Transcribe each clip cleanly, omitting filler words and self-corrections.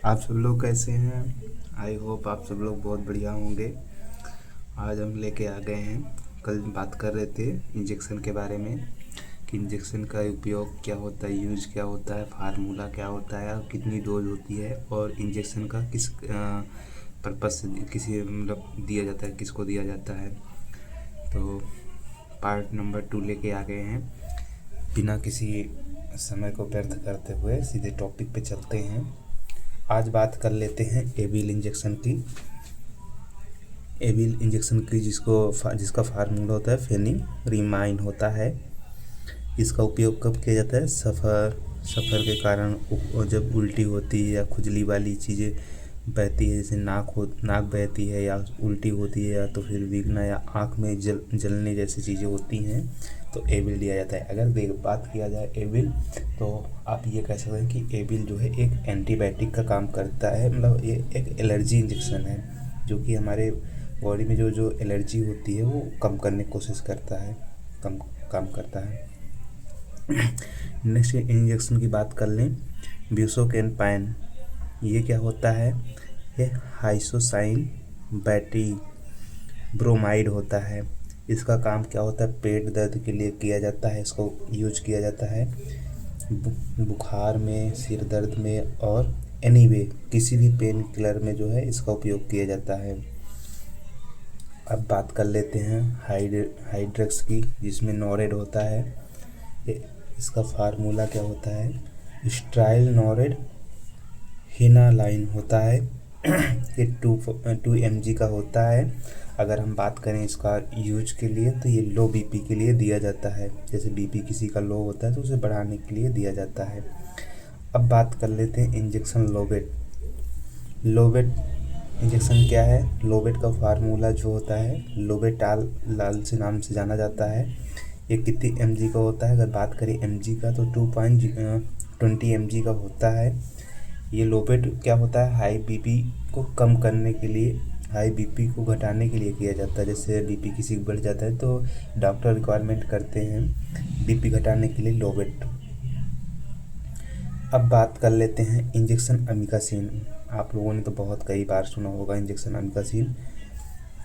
आप सब लोग कैसे हैं? आई होप आप सब लोग बहुत बढ़िया होंगे। आज हम लेके आ गए हैं, कल बात कर रहे थे इंजेक्शन के बारे में कि इंजेक्शन का उपयोग क्या होता है, यूज क्या होता है, फार्मूला क्या होता है और कितनी डोज होती है और इंजेक्शन का किस पर्पस से किसी मतलब दिया जाता है, किसको दिया जाता है। तो पार्ट नंबर 2 लेके आ गए हैं। बिना किसी समय को व्यर्थ करते हुए सीधे टॉपिक पे चलते हैं। आज बात कर लेते हैं एविल इंजेक्शन की। एविल इंजेक्शन की जिसका फार्मूला होता है फेनिरिमाइन होता है। इसका उपयोग कब किया जाता है? सफ़र के कारण जब उल्टी होती है या खुजली वाली चीज़ें बहती है, जैसे नाक बहती है या उल्टी होती है या तो फिर वीगना या आँख में जलने जैसी चीज़ें होती हैं तो एविल दिया जाता है। अगर बात किया जाए एविल तो आप ये कह सकते हैं कि एविल जो है एक एंटीबायोटिक का काम करता है। मतलब ये एक एलर्जी इंजेक्शन है जो कि हमारे बॉडी में जो एलर्जी होती है वो कम करने की कोशिश करता है, कम काम करता है। नेक्स्ट इंजेक्शन की बात कर लें, ब्यूसोकेनपाइन। ये क्या होता है? ये हाइसोसाइन बैटरी ब्रोमाइड होता है। इसका काम क्या होता है? पेट दर्द के लिए किया जाता है, इसको यूज किया जाता है बुखार में, सिर दर्द में और एनीवे किसी भी पेन किलर में जो है इसका उपयोग किया जाता है। अब बात कर लेते हैं हाइड्रक्स की, जिसमें नोरेड होता है। इसका फार्मूला क्या होता है? स्ट्राइल नोरेड हिनालाइन होता है। ये 2 mg का होता है। अगर हम बात करें इसका यूज के लिए तो ये लो बीपी के लिए दिया जाता है। जैसे बीपी किसी का लो होता है तो उसे बढ़ाने के लिए दिया जाता है। अब बात कर लेते हैं इंजेक्शन लोबेट। लोबेट इंजेक्शन क्या है? लोबेट का फार्मूला जो होता है लोबेटाल लाल से नाम से जाना जाता है। ये कितनी mg का होता है? अगर बात करें mg का तो 2.20 mg का होता है। ये लोबेट क्या होता है? हाई बीपी को कम करने के लिए, हाई बीपी को घटाने के लिए किया जाता है। जैसे बीपी किसी को बढ़ जाता है तो डॉक्टर रिक्वायरमेंट करते हैं बीपी घटाने के लिए लोबेट। अब बात कर लेते हैं इंजेक्शन अमिकासिन। आप लोगों ने तो बहुत कई बार सुना होगा इंजेक्शन अमिकासिन।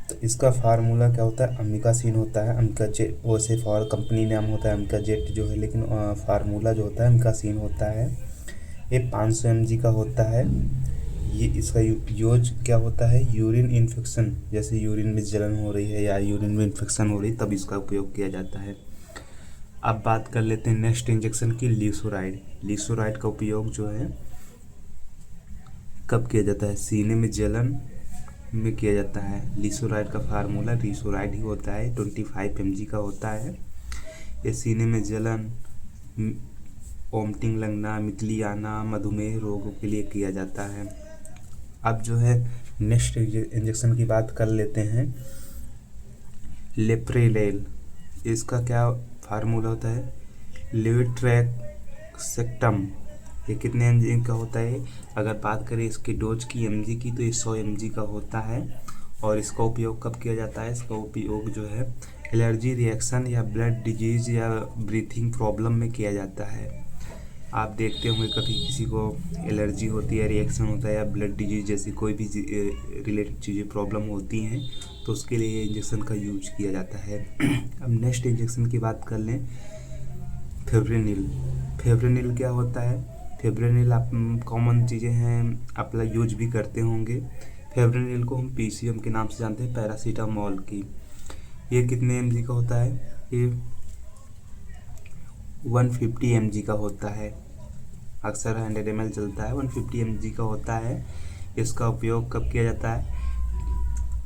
तो इसका फार्मूला क्या होता है? अमिकासिन होता है। अमिकाजेट वैसे फॉर कंपनी नाम होता है अमिकाजेट जो है, लेकिन फार्मूला जो होता है अमिकासिन होता है। ये 500 mg का होता है। ये इसका यूज क्या होता है? यूरिन इन्फेक्शन, जैसे यूरिन में जलन हो रही है या यूरिन में इन्फेक्शन हो रही है तब इसका उपयोग किया जाता है। अब बात कर लेते हैं नेक्स्ट इंजेक्शन की, ल्यूसोराइड। ल्यूसोराइड का उपयोग जो है कब किया जाता है? सीने में जलन में किया जाता है। ल्यूसोराइड का फार्मूला ल्यूसोराइड ही होता है, 25 mg का होता है। ये सीने में जलन, वोमिटिंग लगना, मितली आना, मधुमेह रोगों के लिए किया जाता है। अब जो है नेक्स्ट इंजेक्शन की बात कर लेते हैं, लेप्रेलेल। इसका क्या फार्मूला होता है? लेवेट्रैक्सेक्टम। ये कितने mg का होता है? अगर बात करें इसकी डोज की mg की तो ये 100 mg का होता है। और इसका उपयोग कब किया जाता है? इसका उपयोग जो है एलर्जी रिएक्शन या ब्लड डिजीज या ब्रीथिंग प्रॉब्लम में किया जाता है। आप देखते होंगे कभी किसी को एलर्जी होती है, रिएक्शन होता है या ब्लड डिजीज जैसी कोई भी रिलेटेड चीज़ें प्रॉब्लम होती हैं तो उसके लिए इंजेक्शन का यूज किया जाता है। अब नेक्स्ट इंजेक्शन की बात कर लें, फेब्रिनिल। फेब्रिनिल क्या होता है? फेब्रिनिल आप कॉमन चीज़ें हैं, आप लोग यूज भी करते होंगे। फेब्रिनिल को हम पीसीएम के नाम से जानते हैं, पैरासीटामोल की। ये कितने mg का होता है? ये 150 mg का होता है। अक्सर 100 ml चलता है, 150 mg का होता है। इसका उपयोग कब किया जाता है?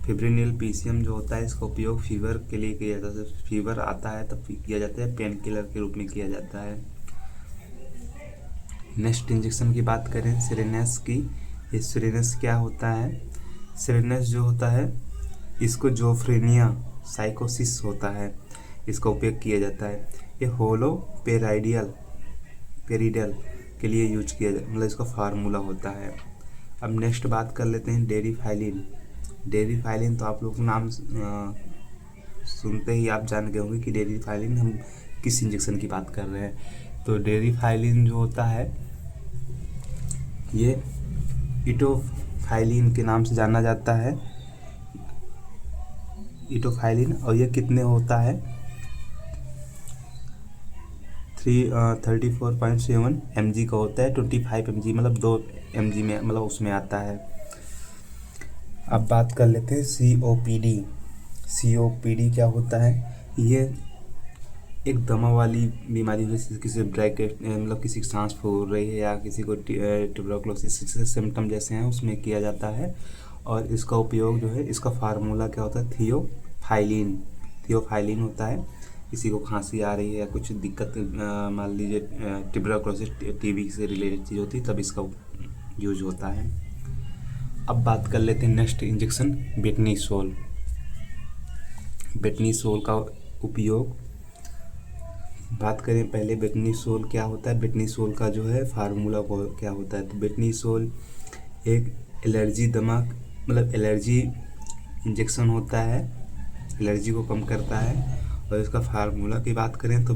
फिब्रिनिल पीसीएम जो होता है इसका उपयोग फीवर के लिए किया जाता है। फीवर आता है तब किया जाता है, पेन किलर के रूप में किया जाता है। नेक्स्ट इंजेक्शन की बात करें सिरिनेस की। ये सिरिनेस क्या होता है? सिरिनेस जो होता है इसको जोफ्रेनिया साइकोसिस होता है, इसका उपयोग किया जाता है। ये होलो पेरिडल के लिए यूज किया जाता है, मतलब इसका फार्मूला होता है। अब नेक्स्ट बात कर लेते हैं डेरिफाइलिन। डेरिफाइलिन तो आप लोग नाम सुनते ही आप जान गए होंगे कि डेरिफाइलिन हम किस इंजेक्शन की बात कर रहे हैं। तो डेरिफाइलिन जो होता है ये इटोफाइलिन के नाम से जाना जाता है, इटोफाइलिन। और ये कितने होता है, 34.7 mg का होता है, 25 mg मतलब 2 mg में मतलब उसमें आता है। अब बात कर लेते हैं COPD। COPD क्या होता है, ये एक दमा वाली बीमारी है, किसी ब्रैकेट मतलब किसी की सांस फूल रही है या किसी को ट्यूबरकुलोसिस सिम्टम जैसे हैं उसमें किया जाता है। और इसका उपयोग जो है, इसका फार्मूला क्या होता है, थियोफाइलिन। थियोफाइलिन होता है। किसी को खांसी आ रही है या कुछ दिक्कत, मान लीजिए ट्यूबरकुलोसिस टीबी से रिलेटेड चीज़ होती है, तब इसका यूज होता है। अब बात कर लेते हैं नेक्स्ट इंजेक्शन, बेटनीसोल। बेटनीसोल का उपयोग बात करें पहले, बेटनीसोल क्या होता है, बेटनीसोल का जो है फार्मूला क्या होता है। तो बेटनीसोल एक एलर्जी दमा मतलब एलर्जी इंजेक्शन होता है, एलर्जी को कम करता है। और इसका फार्मूला की बात करें तो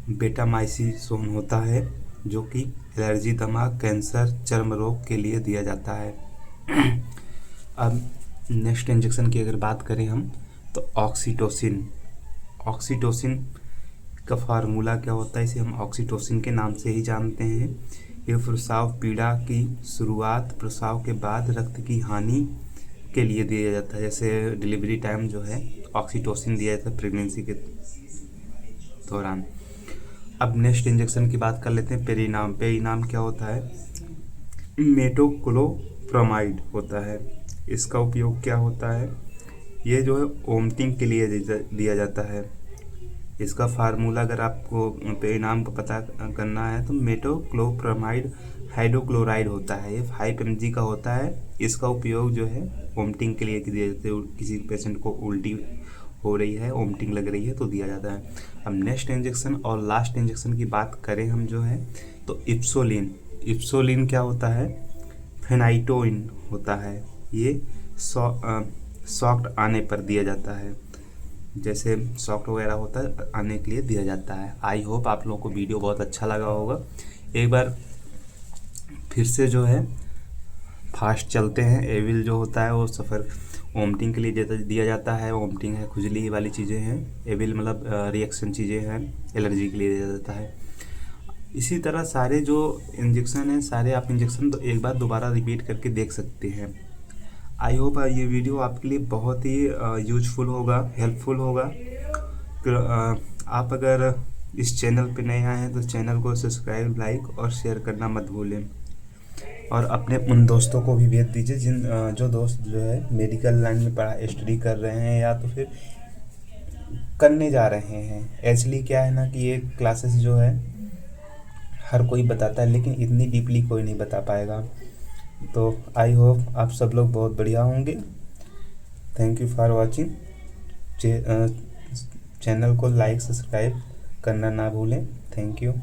बेटामाइसिसोन होता है, जो कि एलर्जी दमा, कैंसर, चर्म रोग के लिए दिया जाता है। अब नेक्स्ट इंजेक्शन की अगर बात करें हम, तो ऑक्सीटोसिन। ऑक्सीटोसिन का फार्मूला क्या होता है, इसे हम ऑक्सीटोसिन के नाम से ही जानते हैं। ये प्रसव पीड़ा की शुरुआत, प्रसव के बाद रक्त की हानि के लिए दिया जाता है। जैसे डिलीवरी टाइम जो है ऑक्सीटोसिन दिया जाता है प्रेगनेंसी के दौरान। अब नेक्स्ट इंजेक्शन की बात कर लेते हैं, पेरिनाम। पेरिनाम क्या होता है, मेटोक्लोप्रामाइड होता है। इसका उपयोग क्या होता है, ये जो है वोमिटिंग के लिए दिया जाता है। इसका फार्मूला अगर आपको पेरिनाम को पता करना है तो मेटोक्लोप्रामाइड हाइड्रोक्लोराइड होता है, ये 5 mg का होता है। इसका उपयोग जो है वोमिटिंग के लिए दिया जाता है, किसी पेशेंट को उल्टी हो रही है, वोमिटिंग लग रही है तो दिया जाता है। अब नेक्स्ट इंजेक्शन और लास्ट इंजेक्शन की बात करें हम जो है, तो इप्सोलिन। इप्सोलिन क्या होता है, फेनाइटोइन होता है। ये शॉक्ड आने पर दिया जाता है, जैसे शॉक वगैरह होता है आने के लिए दिया जाता है। आई होप आप लोगों को वीडियो बहुत अच्छा लगा होगा। एक बार फिर से जो है फास्ट चलते हैं। एविल जो होता है वो सफ़र वोमिटिंग के लिए दिया जाता है, वोमिटिंग है, खुजली वाली चीज़ें हैं। एविल मतलब रिएक्शन चीज़ें हैं, एलर्जी के लिए दिया जाता है। इसी तरह सारे जो इंजेक्शन हैं, सारे आप इंजेक्शन तो एक बार दोबारा रिपीट करके देख सकते हैं। आई होप ये वीडियो आपके लिए बहुत ही यूजफुल होगा, हेल्पफुल होगा। आप अगर इस चैनल पे नए आए हैं तो चैनल को सब्सक्राइब, लाइक और शेयर करना मत भूलें। और अपने उन दोस्तों को भी भेज दीजिए जो दोस्त जो है मेडिकल लाइन में स्टडी कर रहे हैं या तो फिर करने जा रहे हैं। एक्चुअली क्या है ना कि ये क्लासेस जो है हर कोई बताता है, लेकिन इतनी डीपली कोई नहीं बता पाएगा। तो आई होप आप सब लोग बहुत बढ़िया होंगे। Thank you for watching. Channel को लाइक सब्सक्राइब करना ना भूलें। Thank you.